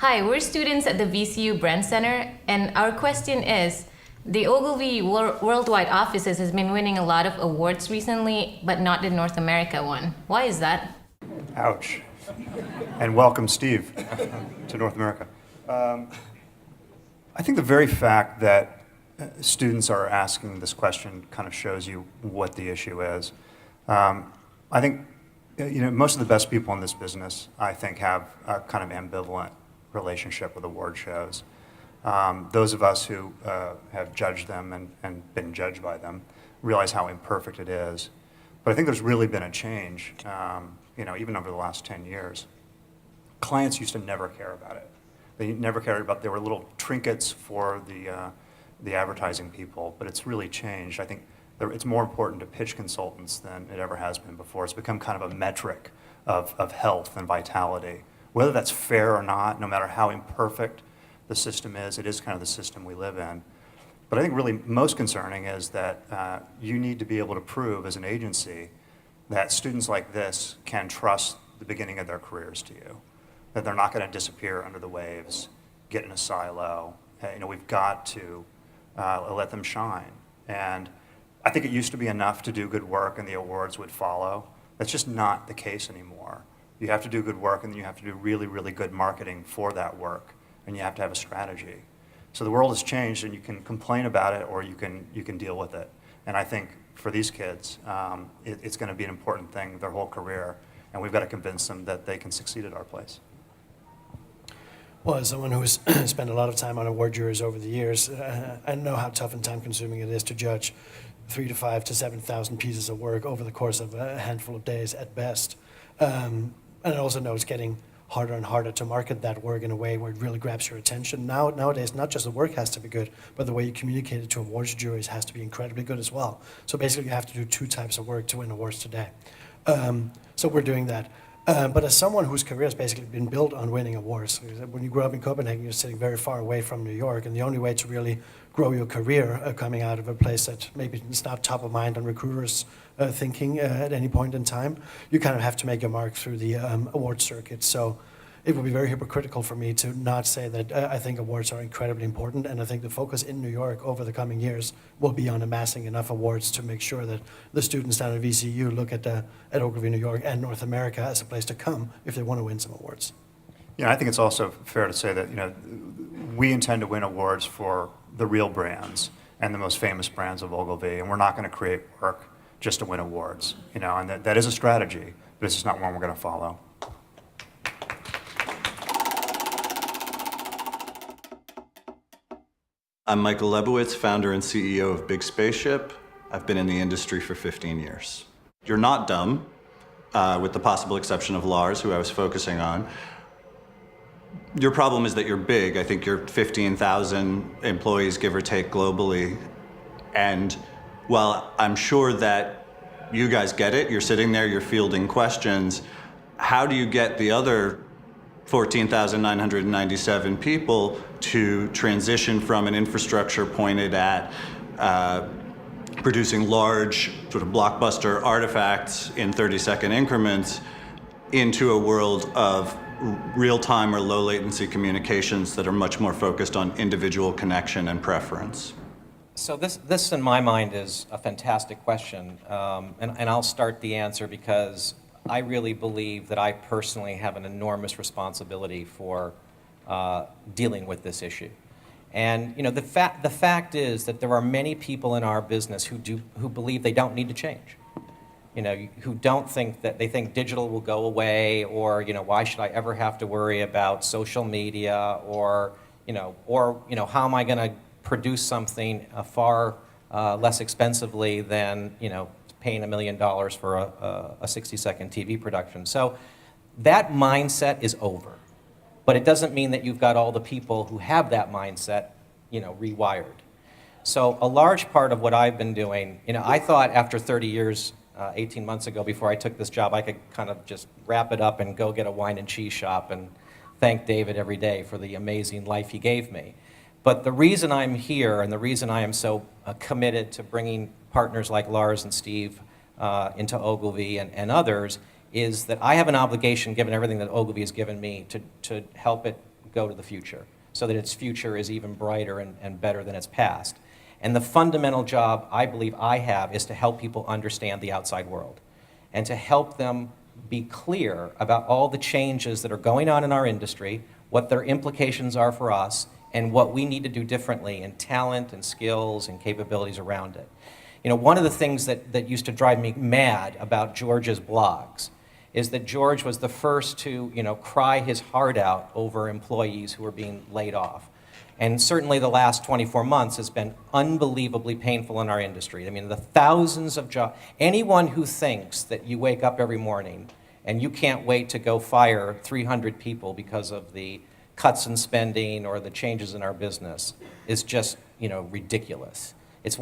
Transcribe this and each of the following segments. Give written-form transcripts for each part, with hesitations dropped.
Hi, we're students at the VCU Brand Center, and our question is, the Ogilvy worldwide offices has been winning a lot of awards recently, but not the North America one. Why is that? Ouch. And welcome, Steve, to North America. I think the very fact that students are asking this question kind of shows you what the issue is. I think most of the best people in this business, I think, have a kind of ambivalent relationship with award shows. Those of us who have judged them and been judged by them realize how imperfect it is. But I think there's really been a change, even over the last 10 years. Clients used to never care about it. They never cared about, there were little trinkets for the advertising people, but it's really changed. I think it's more important to pitch consultants than it ever has been before. It's become kind of a metric of health and vitality. Whether that's fair or not, no matter how imperfect the system is, it is kind of the system we live in. But I think really most concerning is that you need to be able to prove as an agency that students like this can trust the beginning of their careers to you, that they're not going to disappear under the waves, get in a silo. We've got to let them shine. And I think it used to be enough to do good work and the awards would follow. That's just not the case anymore. You have to do good work and then you have to do really, really good marketing for that work, and you have to have a strategy. So the world has changed, and you can complain about it or you can deal with it. And I think for these kids, it's going to be an important thing their whole career, and we've got to convince them that they can succeed at our place. Well, as someone who's spent a lot of time on award juries over the years, I know how tough and time-consuming it is to judge 3,000 to 5,000 to 7,000 pieces of work over the course of a handful of days at best. And I also know it's getting harder and harder to market that work in a way where it really grabs your attention. Nowadays, not just the work has to be good, but the way you communicate it to awards juries has to be incredibly good as well. So basically, you have to do two types of work to win awards today. So we're doing that. But as someone whose career has basically been built on winning awards, when you grow up in Copenhagen, you're sitting very far away from New York, and the only way to really grow your career coming out of a place that maybe is not top of mind on recruiters' thinking at any point in time, you kind of have to make your mark through the award circuit. So it would be very hypocritical for me to not say that I think awards are incredibly important, and I think the focus in New York over the coming years will be on amassing enough awards to make sure that the students down at VCU look at OgilvyNY and North America as a place to come if they want to win some awards. Yeah, I think it's also fair to say that we intend to win awards for the real brands and the most famous brands of Ogilvy, and we're not going to create work just to win awards. And that is a strategy, but it's just not one we're going to follow. I'm Michael Lebowitz, founder and CEO of Big Spaceship. I've been in the industry for 15 years. You're not dumb, with the possible exception of Lars, who I was focusing on. Your problem is that you're big. I think you're 15,000 employees, give or take, globally. And while I'm sure that you guys get it, you're sitting there, you're fielding questions, how do you get the other 14,997 people to transition from an infrastructure pointed at producing large sort of blockbuster artifacts in 30-second increments into a world of real-time or low latency communications that are much more focused on individual connection and preference? So this in my mind is a fantastic question, and I'll start the answer because I really believe that I personally have an enormous responsibility for dealing with this issue. And the fact is that there are many people in our business who believe they don't need to change. Who don't think that they think digital will go away, or why should I ever have to worry about social media, or how am I going to produce something far less expensively than paying $1 million for a 60-second TV production. So that mindset is over. But it doesn't mean that you've got all the people who have that mindset, rewired. So a large part of what I've been doing, I thought after 30 years, 18 months ago, before I took this job, I could kind of just wrap it up and go get a wine and cheese shop and thank David every day for the amazing life he gave me. But the reason I'm here and the reason I am so committed to bringing partners like Lars and Steve into Ogilvy and others is that I have an obligation, given everything that Ogilvy has given me, to help it go to the future so that its future is even brighter and better than its past. And the fundamental job I believe I have is to help people understand the outside world and to help them be clear about all the changes that are going on in our industry, what their implications are for us, and what we need to do differently in talent and skills and capabilities around it. You know, one of the things that used to drive me mad about George's blogs is that George was the first to, you know, cry his heart out over employees who were being laid off. And certainly the last 24 months has been unbelievably painful in our industry. I mean, the thousands of jobs. Anyone who thinks that you wake up every morning and you can't wait to go fire 300 people because of the cuts in spending or the changes in our business is just, you know, ridiculous. It's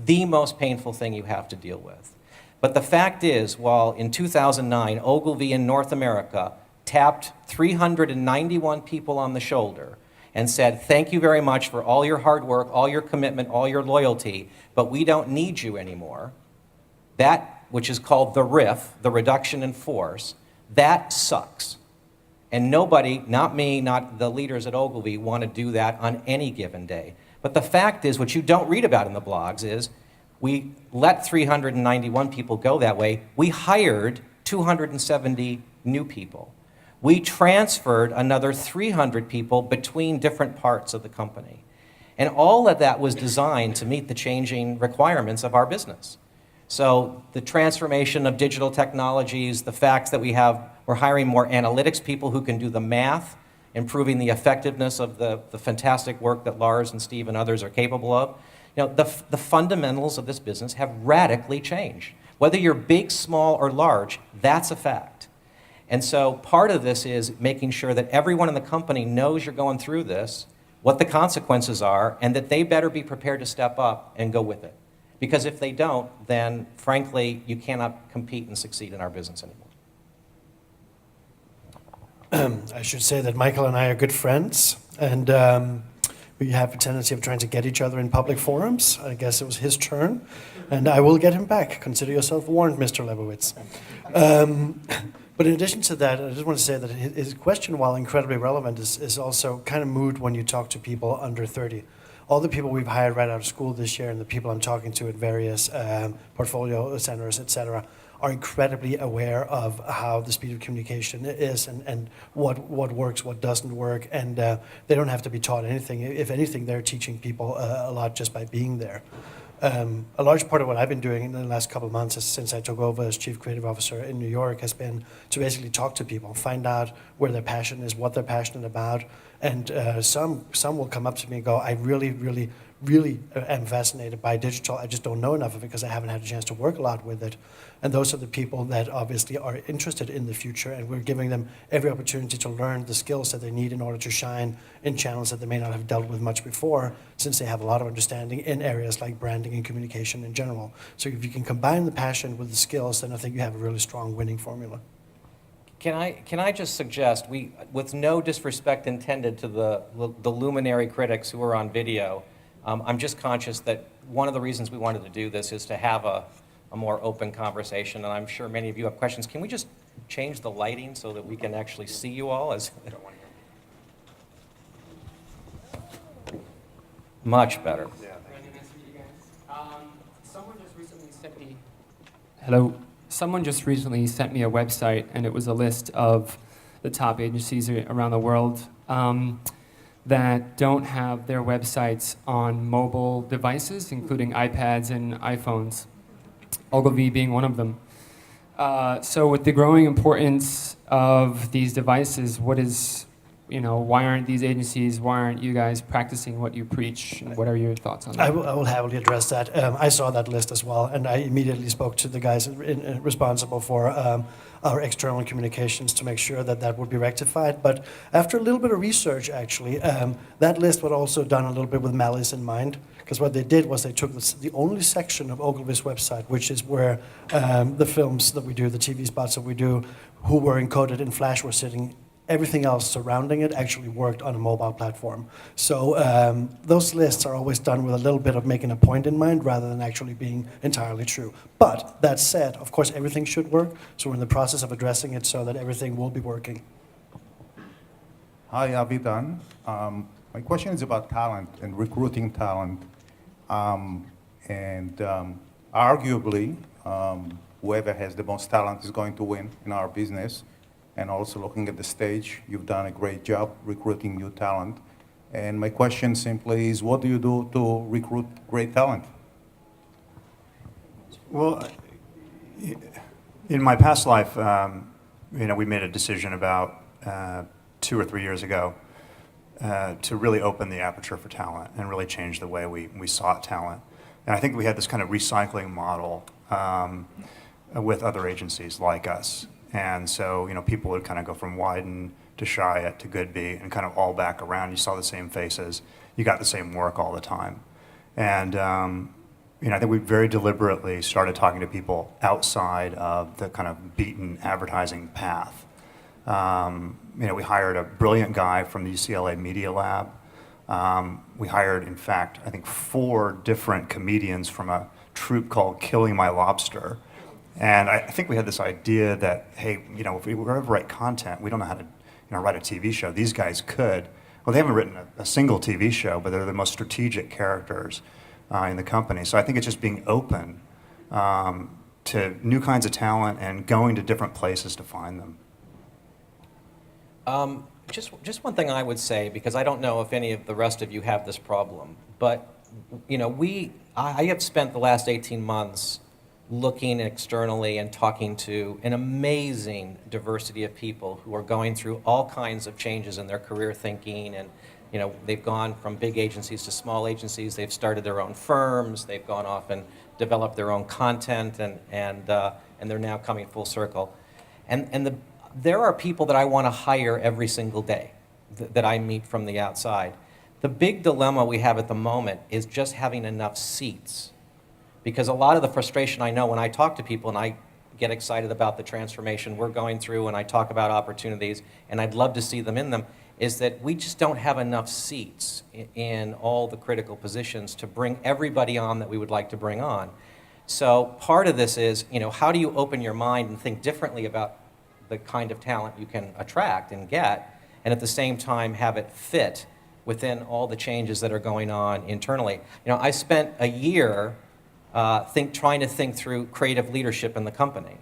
the most painful thing you have to deal with. But the fact is, while in 2009, Ogilvy in North America tapped 391 people on the shoulder and said, thank you very much for all your hard work, all your commitment, all your loyalty, but we don't need you anymore. That, which is called the RIF, the reduction in force, that sucks. And nobody, not me, not the leaders at Ogilvy, want to do that on any given day. But the fact is, what you don't read about in the blogs is, we let 391 people go that way. We hired 270 new people. We transferred another 300 people between different parts of the company. And all of that was designed to meet the changing requirements of our business. So the transformation of digital technologies, the fact that we're hiring more analytics people who can do the math, improving the effectiveness of the fantastic work that Lars and Steve and others are capable of. You know, the fundamentals of this business have radically changed. Whether you're big, small, or large, that's a fact. And so part of this is making sure that everyone in the company knows you're going through this, what the consequences are, and that they better be prepared to step up and go with it. Because if they don't, then frankly, you cannot compete and succeed in our business anymore. I should say that Michael and I are good friends, and we have a tendency of trying to get each other in public forums. I guess it was his turn, and I will get him back. Consider yourself warned, Mr. Lebowitz. But in addition to that, I just want to say that his question, while incredibly relevant, is also kind of moot when you talk to people under 30. All the people we've hired right out of school this year and the people I'm talking to at various portfolio centers, et cetera, are incredibly aware of how the speed of communication is and what works, what doesn't work, and they don't have to be taught anything. If anything, they're teaching people a lot just by being there. A large part of what I've been doing in the last couple of months since I took over as Chief Creative Officer in New York has been to basically talk to people, find out where their passion is, what they're passionate about, and some will come up to me and go, I really am fascinated by digital. I just don't know enough of it because I haven't had a chance to work a lot with it. And those are the people that obviously are interested in the future, and we're giving them every opportunity to learn the skills that they need in order to shine in channels that they may not have dealt with much before, since they have a lot of understanding in areas like branding and communication in general. So if you can combine the passion with the skills, then I think you have a really strong winning formula. Can I just suggest, with no disrespect intended to the luminary critics who are on video, I'm just conscious that one of the reasons we wanted to do this is to have a more open conversation, and I'm sure many of you have questions. Can we just change the lighting so that we can actually see you all? Much better. Someone just recently sent me a website, and it was a list of the top agencies around the world that don't have their websites on mobile devices, including iPads and iPhones, Ogilvy being one of them. So with the growing importance of these devices, why aren't these agencies, why aren't you guys practicing what you preach? And what are your thoughts on that? I will happily address that. I saw that list as well, and I immediately spoke to the guys responsible for our external communications to make sure that would be rectified. But after a little bit of research, actually, that list was also done a little bit with malice in mind, because what they did was they took the only section of Ogilvy's website, which is where the films that we do, the TV spots that we do, who were encoded in Flash were sitting. Everything else surrounding it actually worked on a mobile platform. So those lists are always done with a little bit of making a point in mind rather than actually being entirely true. But that said, of course, everything should work. So we're in the process of addressing it so that everything will be working. Hi, Avidan. My question is about talent and recruiting talent. Arguably, whoever has the most talent is going to win in our business. And also looking at the stage, you've done a great job recruiting new talent. And my question simply is, what do you do to recruit great talent? Well, in my past life, we made a decision about 2 or 3 years ago to really open the aperture for talent and really change the way we sought talent. And I think we had this kind of recycling model with other agencies like us. And so, people would kind of go from Wyden to Chiat to Goodby and kind of all back around. You saw the same faces. You got the same work all the time. And, I think we very deliberately started talking to people outside of the kind of beaten advertising path. We hired a brilliant guy from the UCLA Media Lab. We hired, in fact, I think 4 different comedians from a troupe called Killing My Lobster. And I think we had this idea that, hey, if we were ever write content, we don't know how to write a TV show. These guys could. Well, they haven't written a single TV show, but they're the most strategic characters in the company. So I think it's just being open to new kinds of talent and going to different places to find them. Just one thing I would say, because I don't know if any of the rest of you have this problem, but I have spent the last 18 months looking externally and talking to an amazing diversity of people who are going through all kinds of changes in their career thinking, and they've gone from big agencies to small agencies. They've started their own firms. They've gone off and developed their own content, and they're now coming full circle. There are people that I want to hire every single day that I meet from the outside. The big dilemma we have at the moment is just having enough seats. Because a lot of the frustration I know when I talk to people and I get excited about the transformation we're going through and I talk about opportunities and I'd love to see them in them, is that we just don't have enough seats in all the critical positions to bring everybody on that we would like to bring on. So part of this is, how do you open your mind and think differently about the kind of talent you can attract and get, and at the same time have it fit within all the changes that are going on internally. I spent a year trying to think through creative leadership in the company.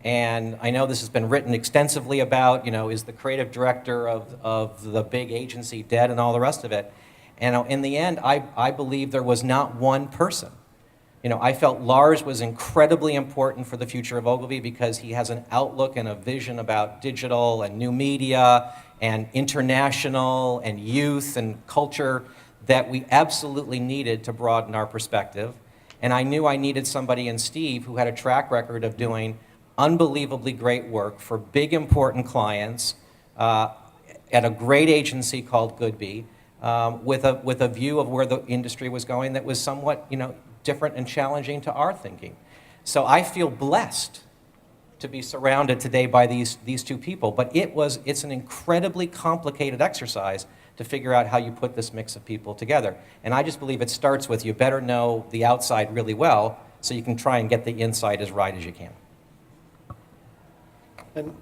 And I know this has been written extensively about, is the creative director of the big agency dead and all the rest of it. And in the end, I believe there was not one person. I felt Lars was incredibly important for the future of Ogilvy because he has an outlook and a vision about digital and new media and international and youth and culture that we absolutely needed to broaden our perspective. And I knew I needed somebody in Steve who had a track record of doing unbelievably great work for big, important clients at a great agency called Goodby, with a view of where the industry was going that was somewhat, different and challenging to our thinking. So I feel blessed to be surrounded today by these 2 people, but it's an incredibly complicated exercise to figure out how you put this mix of people together. And I just believe it starts with you better know the outside really well so you can try and get the inside as right as you can. And